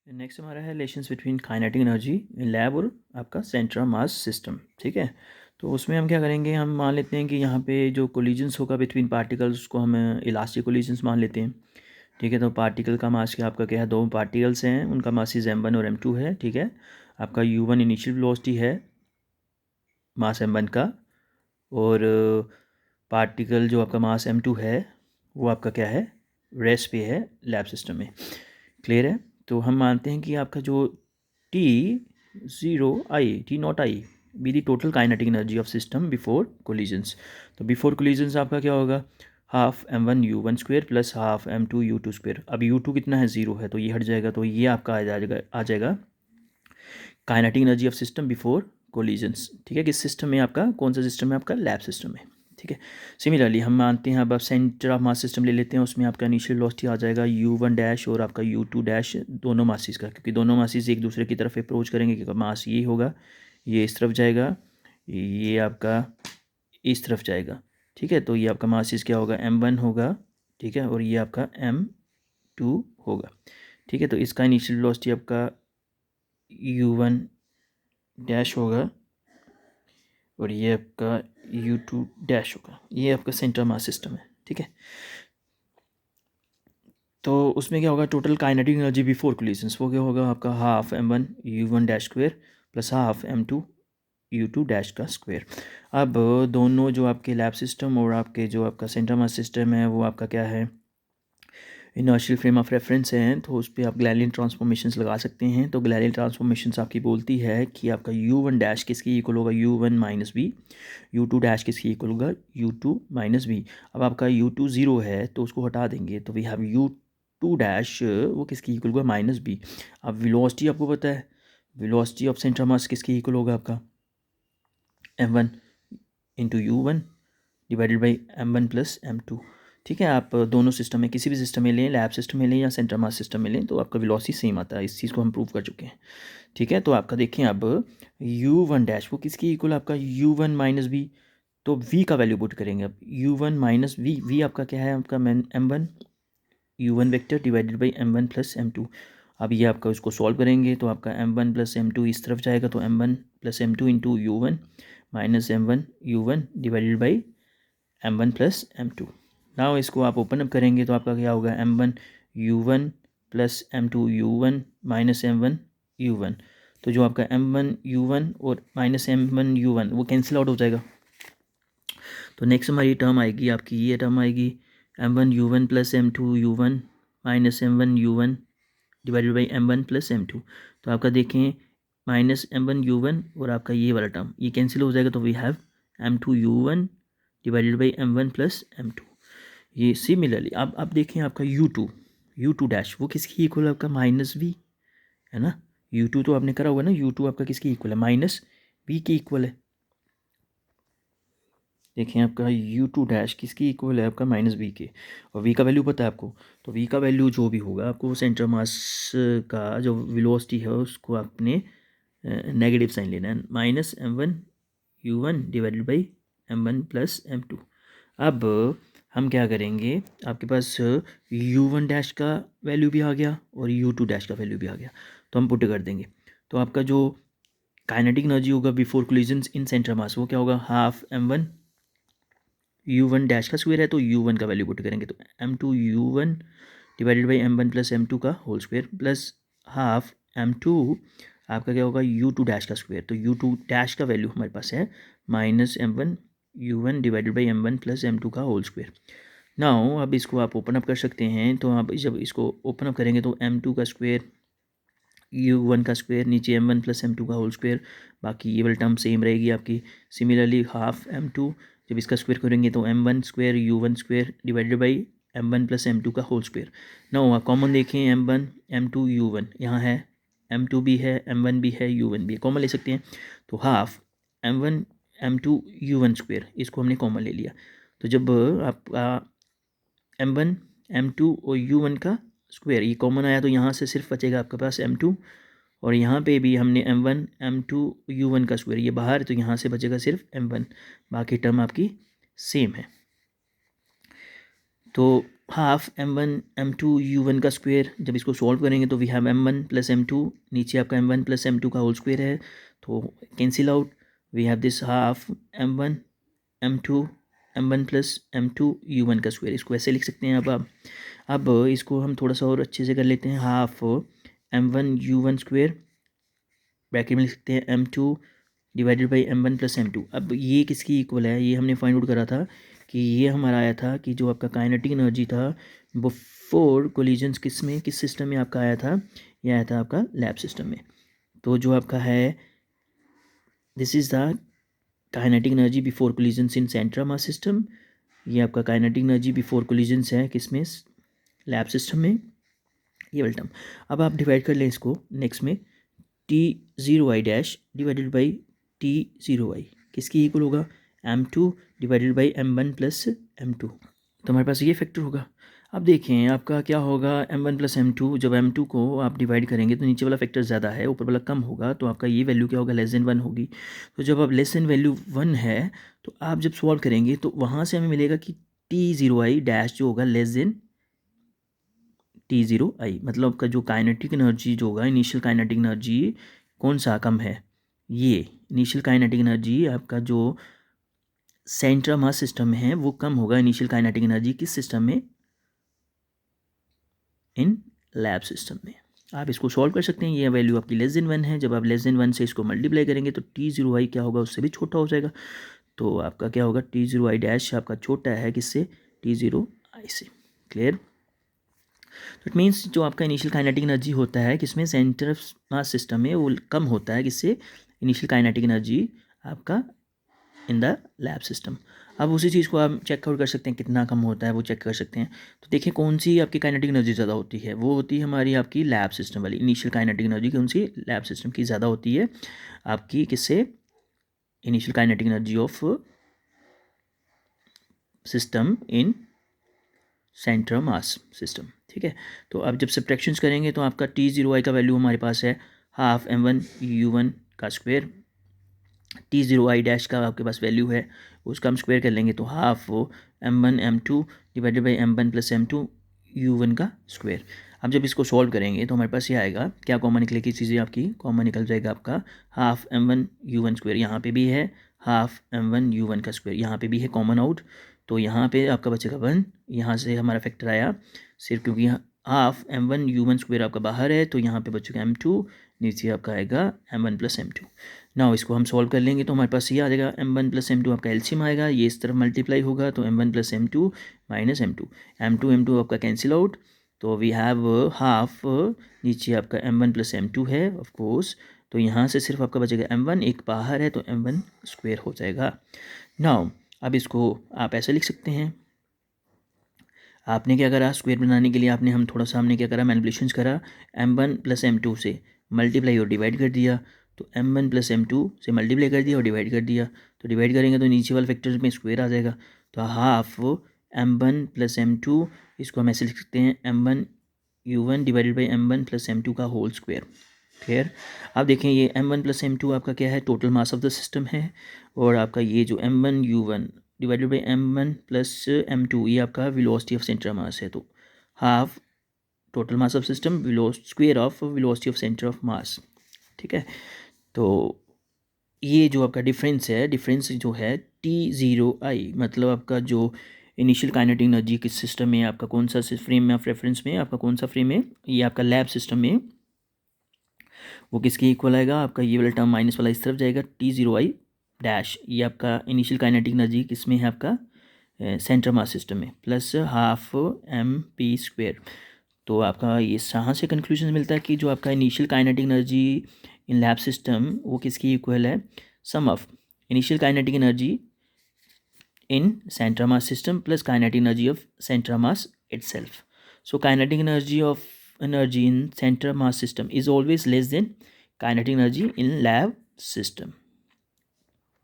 Next हमारा है relations between kinetic energy in lab और आपका सेंटर ऑफ मास सिस्टम। ठीक है, तो उसमें हम क्या करेंगे, हम मान लेते हैं कि यहाँ पे जो कोलिजन्स होगा बिटवीन पार्टिकल्स उसको हम इलास्टिक कोलिजन्स मान लेते हैं। ठीक है, तो पार्टिकल का मास क्या आपका क्या है, दो पार्टिकल्स हैं, उनका मासेस m1 और m2 है। ठीक है, आपका u1 इनिशियल वेलोसिटी है मास m1 का, और पार्टिकल जो आपका मास m2 है वो आपका क्या है, रेस्ट पे है लैब सिस्टम में। क्लियर है, तो हम मानते हैं कि आपका जो T0 be the total kinetic energy of system before collisions. तो बिफोर कोलिजन्स आपका क्या होगा, half m1 u1 square plus half m2 u2 square. अब u2 कितना है, 0 है, तो ये हट जाएगा, तो ये आपका आ जाएगा kinetic energy of system before collisions. ठीक है, किस सिस्टम में, आपका कौन सा सिस्टम है, आपका लैब सिस्टम में। ठीक है, सिमिलरली हम मानते हैं, अब सेंटर ऑफ मास सिस्टम ले लेते हैं, उसमें आपका इनिशियल वेलोसिटी आ जाएगा u1 डैश और आपका u2 डैश, दोनों मासिस का, क्योंकि दोनों मासिस एक दूसरे की तरफ अप्रोच करेंगे, क्योंकि मास ये होगा, ये इस तरफ जाएगा, ये आपका इस तरफ जाएगा। ठीक है, तो ये आपका मासिस क्या होगा, m1 होगा। ठीक है, और ये आपका m2 होगा। ठीक है, तो इसका इनिशियल वेलोसिटी आपका u1 डैश होगा और ये आपका u2 डैश होगा, ये आपका सेंटर मास सिस्टम है। ठीक है, तो उसमें क्या होगा, total kinetic energy before collisions वो क्या होगा, आपका half m1 u1 dash square plus half m2 u2 dash का स्क्वेयर। अब दोनों जो आपके लैब सिस्टम और आपके जो आपका सेंटर मास सिस्टम है वो आपका क्या है, इनर्शियल फ्रेम ऑफ रेफरेंस है, तो उस पर आप ग्लैलियन ट्रांसफॉर्मेशंस लगा सकते हैं। तो ग्लैलियन ट्रांसफॉर्मेशंस आपकी बोलती है कि आपका u1 डैश किसकी इक्वल होगा, u1 minus b, u2 dash किसकी इक्वल होगा, u2 माइनस बी। अब आपका u2 0 है तो उसको हटा देंगे, तो वी हैव u2 डैश वो किसकी इक्वल होगा, माइनस बी। अब वेलोसिटी आपको पता है, वेलोसिटी ऑफ सेंटर मास किसकी इक्वल होगा, आपका m1 into u1 divided by m1 plus m2। ठीक है, आप दोनों सिस्टम में किसी भी सिस्टम में लें, लैब सिस्टम में लें या सेंटर मास सिस्टम में लें, तो आपका वेलोसिटी सेम आता है, इस चीज़ को हम प्रूव कर चुके हैं। ठीक है, तो आपका देखें अब u1 डैश वो किसकी इक्वल, आपका u1 माइनस बी, तो v का वैल्यू पुट करेंगे। अब u1 माइनस v आपका क्या है, आपका m1 u1 vector divided by m1 plus m2। अब ये आपका उसको सॉल्व करेंगे तो आपका m1 प्लस m2 इस तरफ जाएगा, तो m1 plus m2 into u1 minus m1 u1 divided by m1 plus m2। Now इसको आप ओपन अप करेंगे तो आपका क्या होगा, m1 u1 plus m2 u1 minus m1 u1। तो जो आपका m1 u1 और माइनस m1 u1 वो कैंसिल आउट हो जाएगा। तो नेक्स्ट हमारी टर्म आएगी, आपकी ये टर्म आएगी m1 u1 plus m2 u1 minus m1 u1 divided by m1 plus m2। तो आपका देखें माइनस m1 u1 और आपका ये वाला टर्म ये कैंसिल हो जाएगा, तो we have m2 u1 divided by m1 plus m2। ये सिमिलरली अब देखें आपका u2 डैश वो किसकी इक्वल है, आपका माइनस v है ना। u2 तो आपने करा हुआ ना, u2 आपका किसकी इक्वल है, माइनस v की इक्वल है। देखें आपका u2 डैश किसकी इक्वल है, आपका माइनस v के, और v का वैल्यू पता है आपको, तो v का वैल्यू जो भी होगा आपको सेंटर मास का जो वेलोसिटी है उसको आपने नेगेटिव साइन लेना है, minus m1 u1 divided by m1 plus m2। अब हम क्या करेंगे, आपके पास u1 डैश का वैल्यू भी आ गया और u2 डैश का वैल्यू भी आ गया, तो हम पुट कर देंगे। तो आपका जो काइनेटिक एनर्जी होगा बिफोर कोलिजन्स इन सेंटर मास वो क्या होगा, हाफ m1 u1 डैश का स्क्वायर है, तो u1 का वैल्यू पुट करेंगे, तो m2 u1 divided by m1 plus m2 का whole square plus half m2 आपका क्या होगा, u2 डैश का स्क्वायर। तो u2 डैश का वैल्यू हमारे पास है minus m1 u1 divided by m1 plus m2 का होल स्क्वायर। नाउ अब इसको आप ओपन अप कर सकते हैं, तो आप जब इसको ओपन अप करेंगे तो m2 का स्क्वायर u1 का स्क्वायर नीचे m1 प्लस m2 का होल स्क्वायर, बाकी ये वाली टर्म सेम रहेगी आपकी। सिमिलरली हाफ m2 जब इसका स्क्वायर करेंगे तो m1 square u1 square divided by m1 plus m2 का होल स्क्वायर। ना कॉमन देखें m1 m2 u1 यहाँ है, m2 भी है, m1 भी है, u1 भी है, कॉमन ले सकते हैं। तो half m1 m2 u1 square इसको हमने कॉमन ले लिया, तो जब आपका m1 m2 और u1 का स्क्वायर ये कॉमन आया तो यहाँ से सिर्फ बचेगा आपके पास m2, और यहाँ पे भी हमने m1 m2 u1 का स्क्वायर ये बाहर, तो यहाँ से बचेगा सिर्फ m1, बाकी टर्म आपकी सेम है। तो हाफ m1 m2 u1 का स्क्वायर, जब इसको सॉल्व करेंगे तो we have m1 plus m2, नीचे आपका m1 प्लस m2 का होल स्क्वायर है, तो cancel out, we have this half m1 m2 m1 plus m2 u1 का स्क्वायर, इसको ऐसे लिख सकते हैं। अब इसको हम थोड़ा सा और अच्छे से कर लेते हैं। Half m1 u1 square bracket में लिख सकते हैं m2 divided by m1 plus m2। अब ये किसकी इक्वल है, ये हमने फाइंड आउट करा था कि ये हमारा आया था कि जो आपका काइनेटिक एनर्जी था बिफोर कोलिजन्स किस सिस्टम में आपका आया था, ये आया था आपका लैब सिस्टम में। तो जो आपका है this is the kinetic energy before collisions in centre mass system, ये आपका काइनेटिक एनर्जी बिफोर कोलिजन्स है किसमें, लैब सिस्टम में, ये वाला टर्म। अब आप डिवाइड कर लें इसको नेक्स्ट में, T0i dash divided by T0i किसकी इक्वल होगा, m2 divided by m1 plus m2, तो हमारे पास ये फैक्टर होगा। अब देखें आपका क्या होगा, m1 प्लस m2, जब m2 को आप डिवाइड करेंगे तो नीचे वाला फैक्टर ज़्यादा है, ऊपर वाला कम होगा, तो आपका ये वैल्यू क्या होगा, लेस देन 1 होगी। तो जब आप लेस देन वैल्यू 1 है तो आप जब सॉल्व करेंगे तो वहाँ से हमें मिलेगा कि T0i डैश जो होगा लेस देन T0i, मतलब आपका जो काइनेटिक एनर्जी जो होगा, इनिशियल काइनेटिक एनर्जी कौन सा कम है, ये इनिशियल काइनेटिक एनर्जी आपका जो सेंटर मास सिस्टम में है वो कम होगा इनिशियल काइनेटिक एनर्जी किस सिस्टम में, इन लैब सिस्टम में। आप इसको सॉल्व कर सकते हैं, ये वैल्यू आपकी लेस देन 1 है, जब आप लेस देन 1 से इसको मल्टीप्लाई करेंगे तो T0i क्या होगा, उससे भी छोटा हो जाएगा, तो आपका क्या होगा, T0i डैश आपका छोटा है किससे, T0i से। क्लियर, तो इट मीन्स जो आपका इनिशियल काइनेटिक एनर्जी होता है किसमें, सेंटर मास सिस्टम में, वो कम होता है किससे, इनिशियल काइनेटिक एनर्जी आपका इन द लैब सिस्टम। अब उसी चीज़ को आप चेक आउट कर सकते हैं कितना कम होता है, वो चेक कर सकते हैं। तो देखिए कौन सी आपकी काइनेटिक एनर्जी ज़्यादा होती है, वो होती है हमारी आपकी लैब सिस्टम वाली इनिशियल काइनेटिक एनर्जी, कौन सी, लैब सिस्टम की ज़्यादा होती है आपकी किससे, initial kinetic energy of system in centre mass system. ठीक है, तो अब जब सब्ट्रैक्शंस करेंगे तो आपका T0i का वैल्यू हमारे पास है हाफ m1 u1 का स्क्वायर, T0i डैश का आपके पास वैल्यू है, उसका हम स्क्वायर कर लेंगे तो हाफ वो m1 m2 divided by m1 plus m2 u1 का स्क्वायर। अब जब इसको सॉल्व करेंगे तो हमारे पास ये आएगा, क्या कॉमन निकलेगी चीज़ें आपकी, कॉमन निकल जाएगा आपका हाफ m1 u1 स्क्वायर, यहाँ पे भी है हाफ m1 u1 का स्क्वायर, यहाँ पे भी है कॉमन आउट, तो यहाँ पे आपका बचेगा 1, यहाँ से हमारा फैक्टर आया सिर्फ क्योंकि हाफ m1 u1 स्क्वायर आपका बाहर है, तो यहाँ पे बचेगा m2, नीचे आपका आएगा m1 प्लस m2। नाउ इसको हम सॉल्व कर लेंगे तो हमारे पास ये आ जाएगा m1 प्लस m2 आपका एलसीएम आएगा, ये इस तरफ मल्टीप्लाई होगा तो m1 plus m2 minus m2 आपका कैंसिल आउट, तो वी हैव हाफ, नीचे आपका m1 प्लस m2 है ऑफ कोर्स, तो यहाँ से सिर्फ आपका बचेगा m1, एक बाहर है तो m1 स्क्वायर हो जाएगा। नाउ अब इसको आप ऐसे लिख सकते हैं, आपने क्या करा, स्क्वायर बनाने के लिए आपने हम थोड़ा सा हमने क्या करा, मैनिपुलेशंस करा, m1 प्लस m2 से मल्टीप्लाई और डिवाइड कर दिया, तो m1 प्लस m2 से मल्टीप्लाई कर दिया और डिवाइड कर दिया, तो डिवाइड करेंगे तो नीचे वाले फैक्टर में स्क्वायर आ जाएगा, तो हाफ m1 प्लस m2, इसको हम ऐसे लिख सकते हैं m1 u1 divided by m1 plus m2 का होल स्क्वायर। क्लियर, अब देखें ये m1 प्लस m2 आपका क्या है, total mass of the system है, और आपका ये जो m1 u1 divided by m1 plus m2 ये आपका वेलोसिटी ऑफ सेंटर मास है, तो half total mass of system square of velocity of centre of mass. ठीक है, तो ये जो आपका डिफरेंस है, डिफरेंस जो है T0i, मतलब आपका जो इनिशियल काइनेटिक एनर्जी किस सिस्टम में, आपका कौन सा फ्रेम में ऑफ रेफरेंस में, आपका कौन सा फ्रेम है, ये आपका लैब सिस्टम में, वो किसके इक्वल आएगा, आपका ये वाला टर्म माइनस वाला इस तरफ जाएगा, T0i डैश, ये आपका इनिशियल काइनेटिक एनर्जी किस में है, आपका सेंटर मास सिस्टम में, plus half m p square. तो आपका ये यहाँ से कंक्लूजन मिलता है कि जो आपका initial kinetic energy in lab system वो किसकी इक्वल है, sum of initial kinetic energy in centre mass system plus kinetic energy of centre mass itself. So kinetic energy in center mass system is always less than kinetic energy in lab system.